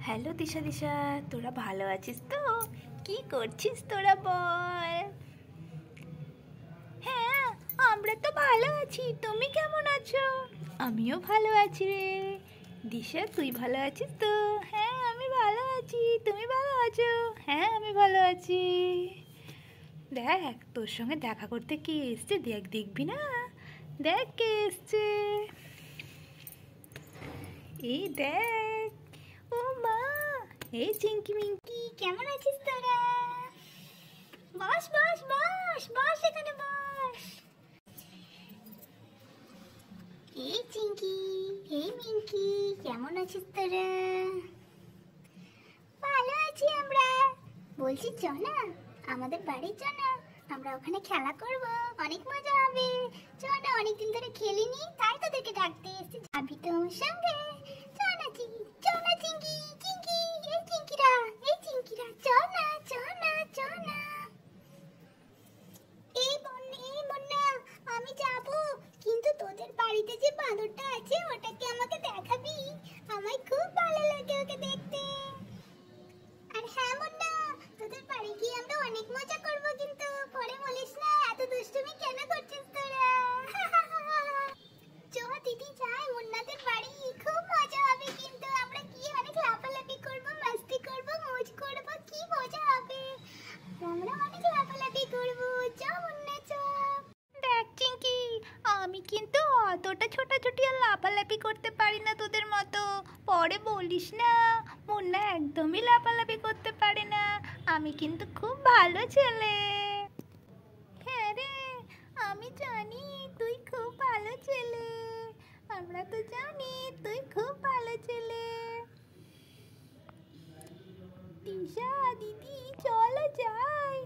Hello দিশা দিশা, তোরা ভালো আছিস তো? কি করছিস তোরা বল? হ্যাঁ, আমরা তো ভালো আছি। তুমি কেমন আছো? আমিও ভালো আছি রে। দিশা, তুই ভালো আছিস তো? হ্যাঁ, আমি ভালো আছি। তুমি ভালো আছো? হ্যাঁ, আমি ভালো আছি। দেখ, তোর সঙ্গে দেখা করতে কে এসছে, দেখবি না? দেখ কে এসছে। এই দেখ। ও মা, এই চিঙ্কি মিঙ্কি, কেমন আছিস তোরা? বস বস বস বস, এখানে বস। এই চিঙ্কি, এই মিঙ্কি, কেমন আছিস তোরা? ভালো আছি আমরা। বলছি চ না, আমাদের বাড়ি চ না, আমরা ওখানে খেলা করব, অনেক মজা হবে। চ না, অনেকদিন ধরে খেলিনি, তাই তোদেরকে ডাকতে এসেছি। যাবি তো আমার সঙ্গে? চ না চিঙ্কি, চ না চিঙ্কি, চিঙ্কি, এই চিঙ্কিরা, এই চিঙ্কিরা, চ না চ না চ না। এই বন্যা, আমি যাব, কিন্তু তোদের বাড়িতে যে বাঁদরটা আছে ওটাকে আমাকে দেখাবি। আমায় খুব ভালো লাগে ওকে দেখতে। আর হ্যাঁ মুন্না, তোদের বাড়ি গিয়ে আমরা অনেক মজা করব, কিন্তু পরে বলিস না এত দুষ্টুমি কেন করছিস তোরা। চ দিদি যাই মুন্নাদের বাড়ি, খুব মজা হবে, কিন্তু আমরা গিয়ে অনেক লাফালাফি করব, মাস্তি করব, মজ করব, কি মজা হবে। আমরা অনেক লাফালাফি করব। চ মুন্না চ। দেখ চিঙ্কি, আমি কিন্তু অতটা ছোটাছুটি আর লাফালাফি করতে পারি না তোদের মতো। পরে বলিস না, মুন্না একদমই লাফালাফি করতে পারে না। আমি কিন্তু খুব ভালো ছেলে। হ্যাঁ রে, আমি জানি তুই খুব ভালো ছেলে। আমরা তো জানি তুই খুব ভালো ছেলে। দিশা দিদি, চলো যাই।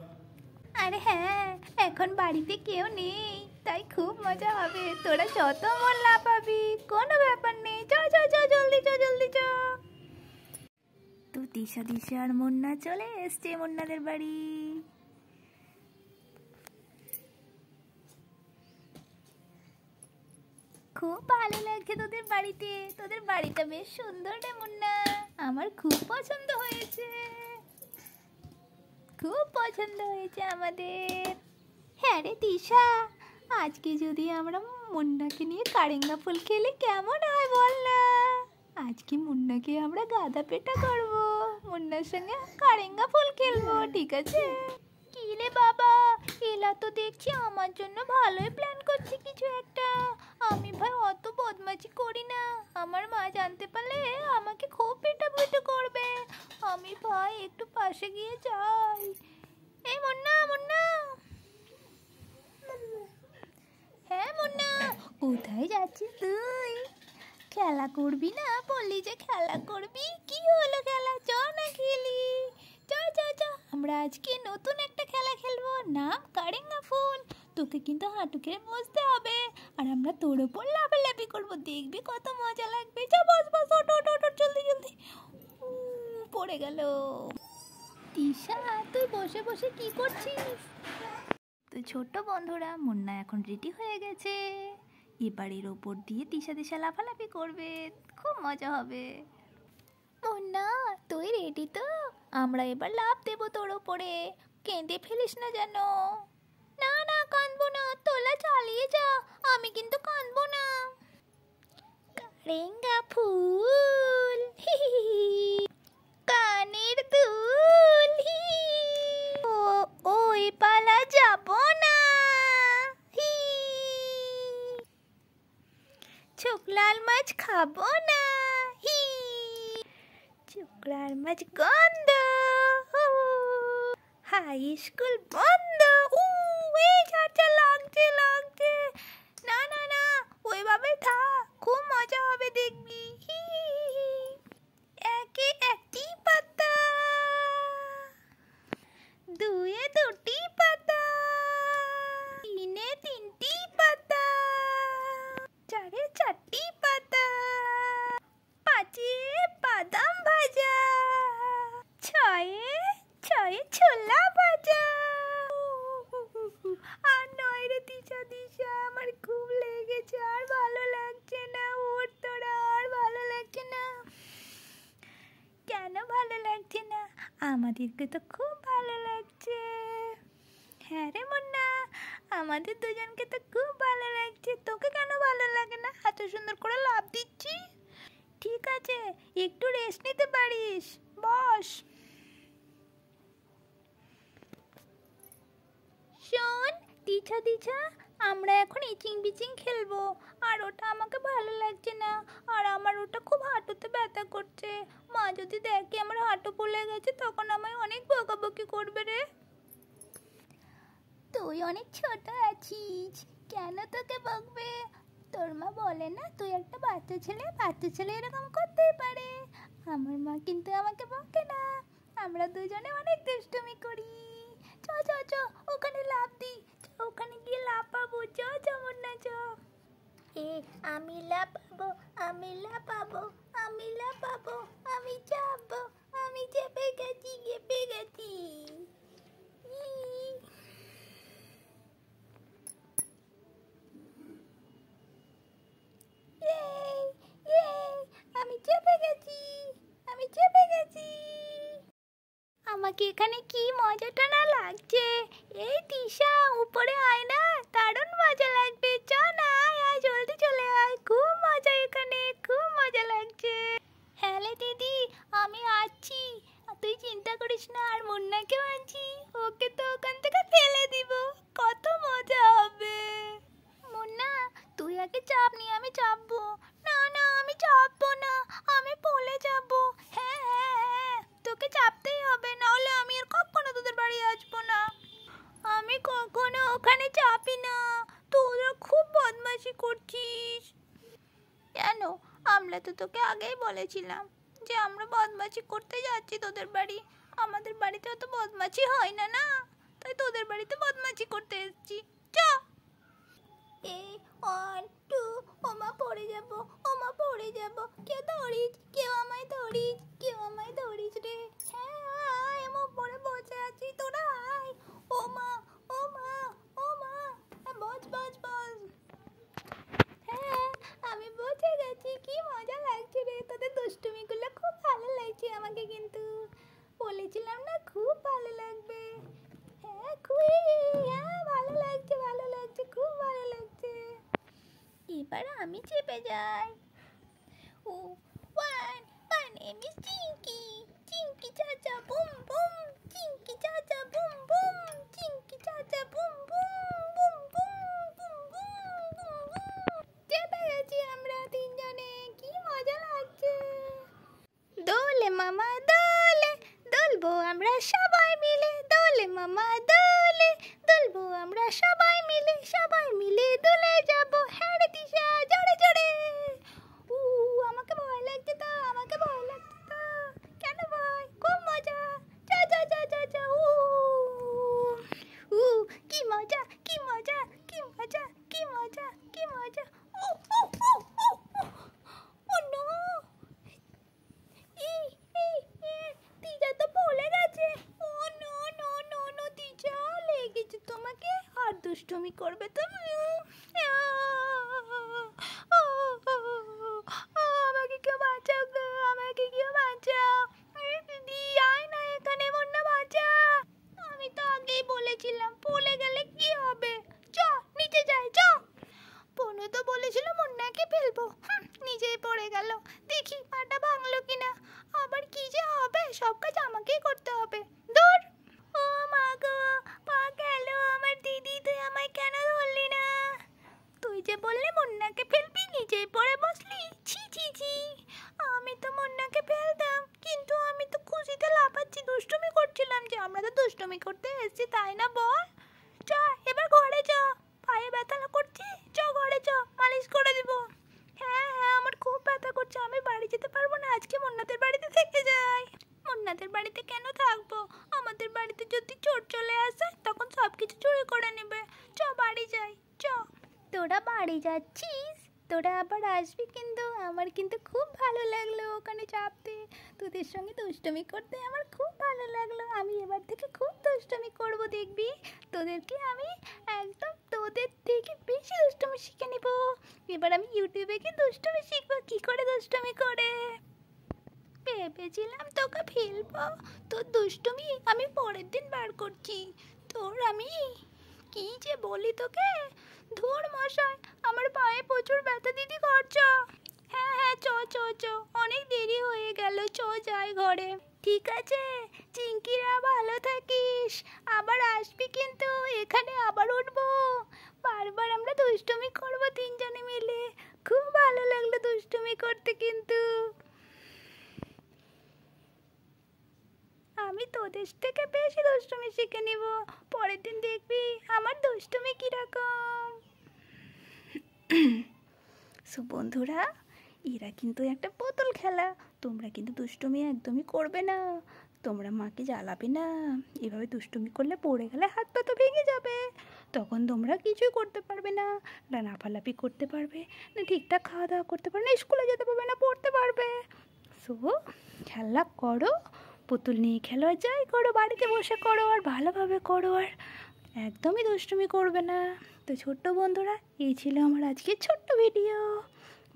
আরে হ্যাঁ, এখন বাড়িতে কেউ নেই, তাই খুব মজা হবে। তোরা যত মন লাফাবি, কোনো ব্যাপার নেই। চ চ চ, জলদি চ, জলদি চ। তো দিশা দিশা আর মুন্না চলে এসছে মুন্নাদের বাড়ি। খুব ভালো লাগছে তোদের বাড়িতে। তোদের বাড়িটা বেশ সুন্দর রে মুন্না, আমার খুব পছন্দ হয়েছে। খুব পছন্দ হয়েছে আমাদের। হ্যাঁ রে দিশা, আজকে যদি আমরা মুন্নাকে নিয়ে কারেঙ্গা ফুল খেলি কেমন হয় বল না? আজকে মুন্নাকে আমরা গাদা পেটা করবো, মুন্নার সঙ্গে কারেঙ্গা ফুল খেলবো, ঠিক আছে? কি রে বাবা, এলা তো দেখছি আমার জন্য ভালোই প্ল্যান করছে কিছু একটা। আমি ভাই অত বদমাশি করি না, আমার মা জানতে পারলে আমাকে খুব পিটাপিটি করবে। আমি ভাই একটু পাশে গিয়ে যাই। এই মুন্না, মুন্না। হ্যাঁ মুন্না, কোথায় যাচ্ছিস তুই? খেলা করবি না বললি যে খেলা করবি, কি হলো খেলা? চ না খেলি। চ চ চ, আমরা আজকে নতুন একটা খেলা খেলবো, নাম কারেঙ্গা ফুল। তোকে কিন্তু হাঁটু খেয়ে বসতে হবে, আর আমরা তোর ওপর লাফালাফি করবো, দেখবি কত মজা লাগবে। চ বস বস, ওঠ ওঠ ওঠ, জলদি জলদি। পড়ে গেল। তিশা, তুই বসে বসে কি করছিস? তো ছোট্ট বন্ধুরা, মুন্না এখন রেডি হয়ে গেছে। এবারের ওপর দিয়ে দিশা দিশা লাফালাফি করবে, খুব মজা হবে। মুন্না, তুই রেডি তো? আমরা এবার লাফ দেবো তোর ওপরে, কেঁদে ফেলিস না যেন। না না, কাঁদবো না, তোলা চালিয়ে যা, আমি কিন্তু কাঁদবো না। কারেঙ্গা ফুল, কানের দুল, ওই পালা যাব না। শুকলার মাছ খাবো না। শুকলার মাছ গন্ধ, হাই স্কুল বন্ধ। এই ঝাঁঝা লাগছে লাগছে। না না না, ওইভাবে থাক, খুব মজা হবে দেখবি। একে একটি পাতা, দুয়ে দুটি পাতা, তিনে তিনটি পাতা, চারে চারটি পাতা, পাঁচে বাদাম ভাজা, ছয়ে ছয়ে ছোলা ভাজা। আর নয় রে দিশা দিশা, আমার খুব লেগেছে, আর ভালো লাগছে না। ওর তোরা, আর ভালো লাগছে লাগছে না? আমাদেরকে তো খুব ভালো লাগছে। হ্যাঁ রে মুন্না, আমাদের দুজনকে তো খুব ভালো লাগছে। তোকে কেন ভালো লাগে না? এত সুন্দর করে লাফ দিচ্ছি। ঠিক আছে, একটু রেস্ট নিতে পারিস, বস। শোন দিছা দিছা, আমরা এখন ইচিং বিচিং খেলবো। আর ওটা আমাকে ভালো লাগছে না, আর আমার ওটা খুব হাঁটুতে ব্যথা করছে। মা যদি দেখে আমার হাঁটু ফুলে গেছে তখন আমায় অনেক বকাবকি করবে রে। তুই অনেক ছোট আছিস, কেন তোকে বকবে? তোর মা বলে না তুই একটা বাচ্চা ছেলে এরকম করতেই পারে। আমার মা কিন্তু আমাকে বকে না, আমরা দুজনে অনেক দুষ্টুমি করি। চ চ চ, ওখানে লাফ দি, ওখানে গিয়ে লাফাবো। চ চ মুন্না চ। আমি লাফাবো, আমি লাফাবো, আমি লাফাবো, আমি যাবো, আমি চেপে গেছি, চেপে গেছি। আমি চেপে গেছি, আমি চেপে গেছি। আমাকে এখানে কি মজাটা না লাগছে। এই তিশা, উপরে আয় না, দারুণ মজা লাগবে। চ না, আয় আয়, জলদি চলে আয়, খুব মজা এখানে, খুব মজা লাগছে। হ্যাঁ রে দিদি, আমি আসছি, তুই চিন্তা করিস না। আর মুন্নাকেও আনছি, ওকে তো ওখান থেকে ফেলে দিব, কত মজা হবে। মুন্না তুই আগে চাপ নি, আমি চাপবো। না না, আমি চাপবো না, আমি পড়ে যাবো। হ্যাঁ হ্যাঁ হ্যাঁ, তোকে চাপতেই হবে, না হলে আমি আর কখনো তোদের বাড়ি আসবো না। আমি কখনো ওখানে চাপি না, তোরা খুব বদমাশি করছিস। কেন? আমরা তো তোকে আগেই বলেছিলাম যে আমরা বদমাশি করতে যাচ্ছি তোদের বাড়ি। আমাদের বাড়িতে অত বদমাশি হয় না, না তাই তোদের বাড়িতে বদমাশি করতে এসেছি। চ। এই 1 2, ওমা পড়ে যাব, ওমা পড়ে যাব। কেউ ধরিস, কেউ আমায় ধরিস, কেউ আমায় ধরিস রে। হ্যাঁ আয়, আমি উপরে বসে আছি, তোরা আয়। ওমা ওমা ওমা, বস বস বস। হ্যাঁ আমি বসে গেছি, কি মজা লাগছে রে। তোদের দুষ্টুমিগুলো খুব ভালো লাগছে আমাকে, কিন্তু বলেছিলাম না খুব ভালো লাগবে। হ্যাঁ খুবই, হ্যাঁ ভালো লাগছে, ভালো লাগছে, খুব ভালো লাগছে। এবার আমি চেপে যাই। Oh one, my name is Chinki, Chinki Chacha boom boom, Chinki Chacha boom boom, Chinki Chacha boom boom boom boom boom boom boom boom. চেপে গেছি আমরা তিনজনে, কি মজা লাগছে। দোলে মামা দোলে, দুলবো আমরা সবাই মিলে। দোলে মামা দোলে, দুলবো আমরা সবাই মিলে, সবাই মিলে দুলে যাবো। হ্যাঁ রে তিশা, জোরে জোরে। আমাকে ভয় লাগছে তো, আমাকে ভয় লাগছে তো। কেন ভয়? খুব মজা। যা যা যা যা যা। কি মজা, কি মজা, কি মজা, কি মজা, কি মজা। ও নো, তিশা তো পড়ে গেছে। Oh no no no no, Tisha লেগেছে তোমাকে, আর দুষ্টুমি করবে তুমি। আমাকে কেউ বাঁচাও গো, আমাকে কেউ বাঁচাও। দিদি আয় না এখানে, মুন্না বাঁচা। আমি তো আগেই বলেছিলাম পড়ে গেলে কি হবে। চ নিচে যাই, চ। পনু তো বলেছিল মুন্নাকে ফেলবো, নিজেই পড়ে গেল। দেখি পাটা ভাঙলো কিনা, আবার কি যে হবে, সব কাজ আমাকেই করতে হবে। দূর। ও মা গো, পা গেল আমার। দিদি তুই আমায় কেন ধরলি না? তুই যে বললি মুন্নাকে ফেলবি, নিজেই পড়ে বসলি। ছি ছি ছি, আমি তো মুন্নাকে ফেলতাম, কিন্তু আমি তো খুশিতে লাফাচ্ছি, দুষ্টুমি করছিলাম। যে আমরা তো দুষ্টুমি করতে এসেছি, তাই না বল? চ এবার ঘরে চ, পায়ে ব্যথা করছি, চ ঘরে চ, মালিশ করে দিব। হ্যাঁ হ্যাঁ, আমার খুব ব্যথা করছে, আমি বাড়ি যেতে পারবো না, আজকে মুন্নাদের বাড়িতে থেকে যাই। মুন্নাদের বাড়িতে কেন থাকবো? আমাদের বাড়িতে যদি চোর চলে আসে তখন সব কিছু চুরি করে নেবে। চ বাড়ি যাই, চ। তোরা বাড়ি যাচ্ছিস? তোরা আবার আসবি কিন্তু। আমার কিন্তু খুব ভালো লাগলো ওখানে চাপতে, তোদের সঙ্গে দুষ্টুমি করতে আমার খুব ভালো লাগলো। আমি এবার থেকে খুব দুষ্টুমি করব, দেখবি। তোদেরকে আমি একদম তোদের থেকে বেশি দুষ্টুমি শিখে নিব। এবার আমি ইউটিউবে গিয়ে দুষ্টুমি শিখবো, কি করে দুষ্টুমি করে। ভেবেছিলাম তোকে ফেলবো, তোর দুষ্টুমি আমি পরের দিন বার করছি। তোর আমি কি যে বলি তোকে, ধুর মশাই, আমার পায়ে প্রচুর ব্যথা, দিদি ঘর চ। হ্যাঁ হ্যাঁ, চ চ চ, অনেক দেরি হয়ে গেল, চ যাই ঘরে। ঠিক আছে চিঙ্কিরা, ভালো থাকিস, আবার আসবি কিন্তু, এখানে আবার উঠবো, বারবার আমরা দুষ্টুমি করবো তিনজনে মিলে, খুব ভালো লাগলো দুষ্টুমি করতে কিন্তু। আমি তোদের থেকে বেশি দুষ্টুমি শিখে নিব, পরের দিন দেখবি আমার দুষ্টুমি কিরকম। বন্ধুরা, এরা কিন্তু একটা বোতল খেলা, তোমরা কিন্তু দুষ্টুমি একদমই করবে না, তোমরা মাকে জ্বালাবে না, এভাবে দুষ্টুমি করলে পড়ে গেলে হাত পা তো ভেঙে যাবে, তখন তোমরা কিছুই করতে পারবে না, না লাফালাফি করতে পারবে না, ঠিকঠাক খাওয়া দাওয়া করতে পারবে না, স্কুলে যেতে পারবে না, পড়তে পারবে। সো খেলা করো, পুতুল নিয়ে খেলো, যাই করো বাড়িতে বসে করো, আর ভালোভাবে করো, আর একদমই দুষ্টুমি করবে না। তো ছোট্ট বন্ধুরা, এই ছিল আমার আজকের ছোট্ট ভিডিও,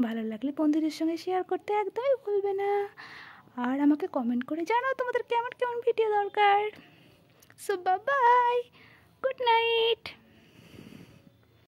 ভালো লাগলে বন্ধুদের সঙ্গে শেয়ার করতে একদমই ভুলবে না, আর আমাকে কমেন্ট করে জানাও তোমাদের কেমন কেমন ভিডিও দরকার। So bye, good night.